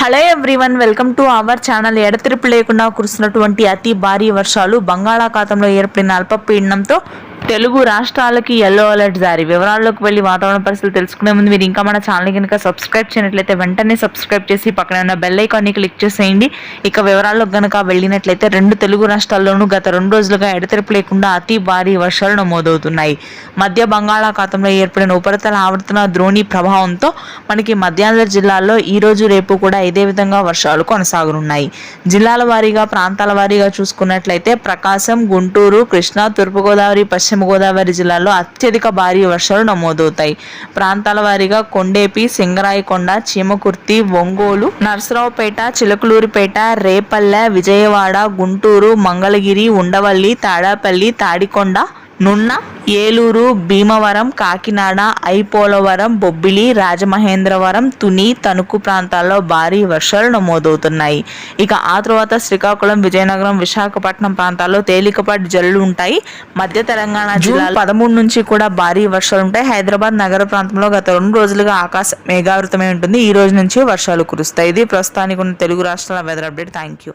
Hello everyone, welcome to our channel. ఎడతెరిపి లేకుండా కురుస్తున్నటువంటి అతి భారీ వర్షాలు, బంగాళాఖాతంలో ఏర్పడిన అల్పపీడనంతో తెలుగు రాష్ట్రాలకి ఎల్లో అలర్ట్ జారీ. వివరాల్లోకి వెళ్ళి వాతావరణ పరిస్థితులు తెలుసుకునే ముందు మీరు ఇంకా మన ఛానల్ కనుక సబ్స్క్రైబ్ చేయనట్లయితే వెంటనే సబ్స్క్రైబ్ చేసి పక్కన ఉన్న బెల్ ఐకాన్ని క్లిక్ చేసేయండి. ఇక వివరాల్లోకి గనక వెళ్ళినట్లయితే రెండు తెలుగు రాష్ట్రాల్లోనూ గత 2 రోజులుగా ఎడతెరిపి లేకుండా అతి భారీ వర్షాలు నమోదవుతున్నాయి. మధ్య బంగాళాఖాతంలో ఏర్పడిన ఉపరితల ఆవర్తన ద్రోణి ప్రభావంతో మనకి మధ్యాంధ్ర జిల్లాల్లో ఈ రోజు రేపు కూడా ఇదే విధంగా వర్షాలు కొనసాగనున్నాయి. జిల్లాల వారీగా ప్రాంతాల వారీగా చూసుకున్నట్లయితే ప్రకాశం, గుంటూరు, కృష్ణా, తూర్పుగోదావరి, పశ్చిమ గోదావరి జిల్లాల్లో అత్యధిక భారీ వర్షాలు నమోదవుతాయి. ప్రాంతాల వారీగా కొండేపి, సింగరాయకొండ, చీమకుర్తి, ఒంగోలు, నర్సరావుపేట, చిలకలూరిపేట, రేపల్లె, విజయవాడ, గుంటూరు, మంగళగిరి, ఉండవల్లి, తాడాపల్లి, తాడికొండ, నున్న, ఏలూరు, భీమవరం, కాకినాడ, ఐపోలవరం, బొబ్బిలి, రాజమహేంద్రవరం, తుని, తణుకు ప్రాంతాల్లో భారీ వర్షాలు నమోదవుతున్నాయి. ఇక ఆ తర్వాత శ్రీకాకుళం, విజయనగరం, విశాఖపట్నం ప్రాంతాల్లో తేలికపాటి జల్లులు ఉంటాయి. మధ్య తెలంగాణ జిల్లాలో 13 నుంచి కూడా భారీ వర్షాలు ఉంటాయి. హైదరాబాద్ నగర ప్రాంతంలో గత 2 రోజులుగా ఆకాశం మేఘావృతమై ఉంటుంది. ఈ రోజు నుంచి వర్షాలు కురుస్తాయి. ఇది ప్రస్తుతానికి ఉన్న తెలుగు రాష్ట్రాల వెదర్ అప్డేట్. Thank you.